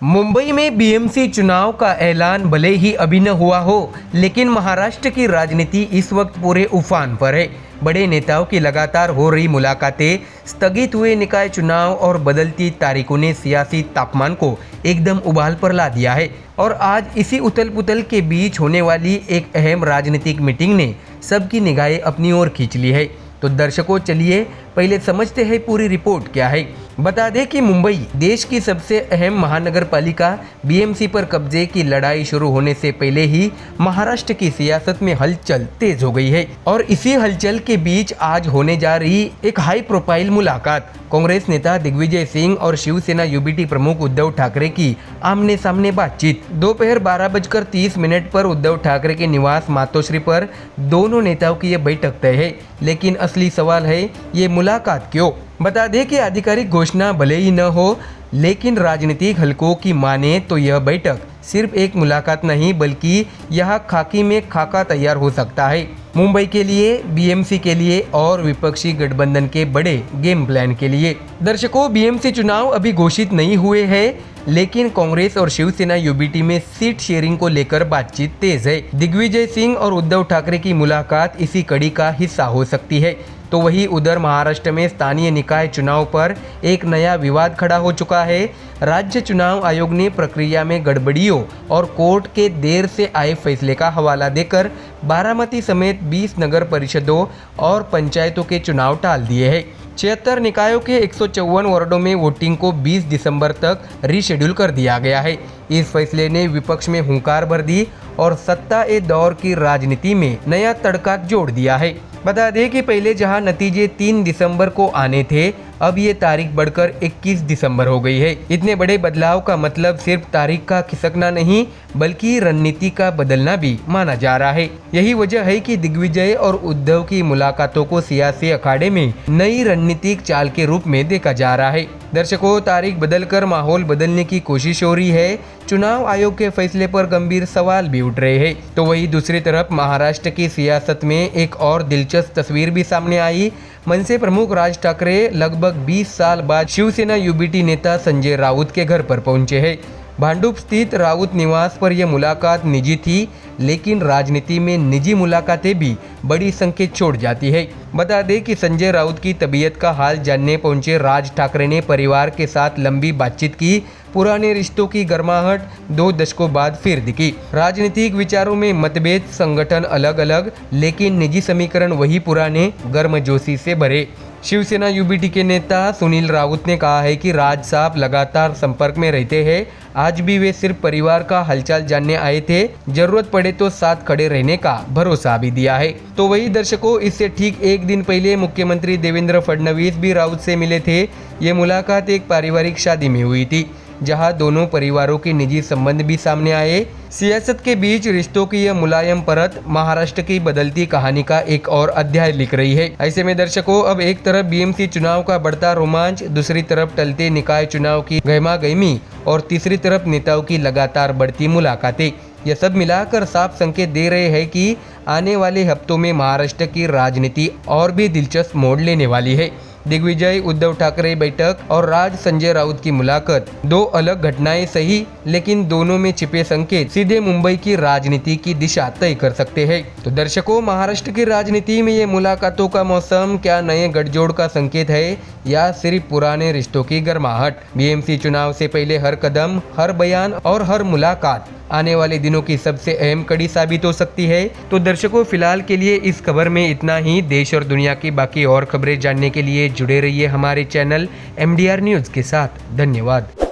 मुंबई में बीएमसी चुनाव का ऐलान भले ही अभी न हुआ हो, लेकिन महाराष्ट्र की राजनीति इस वक्त पूरे उफान पर है। बड़े नेताओं की लगातार हो रही मुलाकातें, स्थगित हुए निकाय चुनाव और बदलती तारीखों ने सियासी तापमान को एकदम उबाल पर ला दिया है। और आज इसी उथल पुथल के बीच होने वाली एक अहम राजनीतिक मीटिंग ने सबकी निगाहें अपनी ओर खींच ली है। तो दर्शकों, चलिए पहले समझते हैं पूरी रिपोर्ट क्या है। बता दें कि मुंबई देश की सबसे अहम महानगर पालिका बीएमसी पर कब्जे की लड़ाई शुरू होने से पहले ही महाराष्ट्र की सियासत में हलचल तेज हो गई है। और इसी हलचल के बीच आज होने जा रही एक हाई प्रोफाइल मुलाकात कांग्रेस नेता दिग्विजय सिंह और शिवसेना यूबीटी प्रमुख उद्धव ठाकरे की आमने सामने बातचीत। दोपहर 12:30 पर उद्धव ठाकरे के निवास मातोश्री पर दोनों नेताओं की यह बैठक तय है। लेकिन असली सवाल है, ये मुलाकात क्यों? बता दें कि आधिकारिक घोषणा भले ही न हो, लेकिन राजनीतिक हलकों की माने तो यह बैठक सिर्फ एक मुलाकात नहीं, बल्कि यह खाकी में खाका तैयार हो सकता है। मुंबई के लिए, बीएमसी के लिए और विपक्षी गठबंधन के बड़े गेम प्लान के लिए। दर्शकों, बीएमसी चुनाव अभी घोषित नहीं हुए हैं, लेकिन कांग्रेस और शिवसेना यूबीटी में सीट शेयरिंग को लेकर बातचीत तेज है। दिग्विजय सिंह और उद्धव ठाकरे की मुलाकात इसी कड़ी का हिस्सा हो सकती है। तो वही उधर महाराष्ट्र में स्थानीय निकाय चुनाव पर एक नया विवाद खड़ा हो चुका है। राज्य चुनाव आयोग ने प्रक्रिया में गड़बड़ियों और कोर्ट के देर से आए फैसले का हवाला देकर बारामती समेत 20 नगर परिषदों और पंचायतों के चुनाव टाल दिए हैं। 76 निकायों के 154 वार्डों में वोटिंग को 20 दिसंबर तक रीशेड्यूल कर दिया गया है। इस फैसले ने विपक्ष में हुंकार भर दी और सत्ता ए दौर की राजनीति में नया तड़का जोड़ दिया है। बता दें कि पहले जहां नतीजे 3 दिसंबर को आने थे, अब ये तारीख बढ़कर 21 दिसंबर हो गई है। इतने बड़े बदलाव का मतलब सिर्फ तारीख का खिसकना नहीं, बल्कि रणनीति का बदलना भी माना जा रहा है। यही वजह है कि दिग्विजय और उद्धव की मुलाकातों को सियासी अखाड़े में नई रणनीतिक चाल के रूप में देखा जा रहा है। दर्शकों, तारीख बदलकर माहौल बदलने की कोशिश हो रही है। चुनाव आयोग के फैसले पर गंभीर सवाल भी उठ रहे हैं। तो वही दूसरी तरफ महाराष्ट्र की सियासत में एक और दिलचस्प तस्वीर भी सामने आई। मनसे प्रमुख राज ठाकरे लगभग 20 साल बाद शिवसेना यूबीटी नेता संजय राउत के घर पर पहुंचे हैं। भांडुप स्थित राउत निवास पर यह मुलाकात निजी थी, लेकिन राजनीति में निजी मुलाकातें भी बड़ी संकेत छोड़ जाती है। बता दें कि संजय राउत की तबीयत का हाल जानने पहुंचे राज ठाकरे ने परिवार के साथ लंबी बातचीत की। पुराने रिश्तों की गर्माहट 2 दशकों बाद फिर दिखी। राजनीतिक विचारों में मतभेद, संगठन अलग अलग, लेकिन निजी समीकरण वही पुराने गर्मजोशी से भरे। शिवसेना यूबीटी के नेता सुनील राउत ने कहा है कि राज साहब लगातार संपर्क में रहते हैं। आज भी वे सिर्फ परिवार का हालचाल जानने आए थे, जरूरत पड़े तो साथ खड़े रहने का भरोसा भी दिया है। तो वही दर्शकों, इससे ठीक एक दिन पहले मुख्यमंत्री देवेंद्र फडणवीस भी राउत से मिले थे। ये मुलाकात एक पारिवारिक शादी में हुई थी, जहां दोनों परिवारों के निजी संबंध भी सामने आए। सियासत के बीच रिश्तों की यह मुलायम परत महाराष्ट्र की बदलती कहानी का एक और अध्याय लिख रही है। ऐसे में दर्शकों, अब एक तरफ बीएमसी चुनाव का बढ़ता रोमांच, दूसरी तरफ टलते निकाय चुनाव की गहमागहमी और तीसरी तरफ नेताओं की लगातार बढ़ती मुलाकातें, यह सब मिलाकर साफ संकेत दे रहे हैं कि आने वाले हफ्तों में महाराष्ट्र की राजनीति और भी दिलचस्प मोड़ लेने वाली है। दिग्विजय उद्धव ठाकरे बैठक और राज संजय राउत की मुलाकात, 2 अलग घटनाएं सही, लेकिन दोनों में छिपे संकेत सीधे मुंबई की राजनीति की दिशा तय कर सकते हैं। तो दर्शकों, महाराष्ट्र की राजनीति में ये मुलाकातों का मौसम क्या नए गठजोड़ का संकेत है या सिर्फ पुराने रिश्तों की गर्माहट? बीएमसी चुनाव से पहले हर कदम, हर बयान और हर मुलाकात आने वाले दिनों की सबसे अहम कड़ी साबित हो सकती है। तो दर्शकों, फिलहाल के लिए इस खबर में इतना ही। देश और दुनिया की बाकी और खबरें जानने के लिए जुड़े रहिए हमारे चैनल MDR न्यूज़ के साथ। धन्यवाद।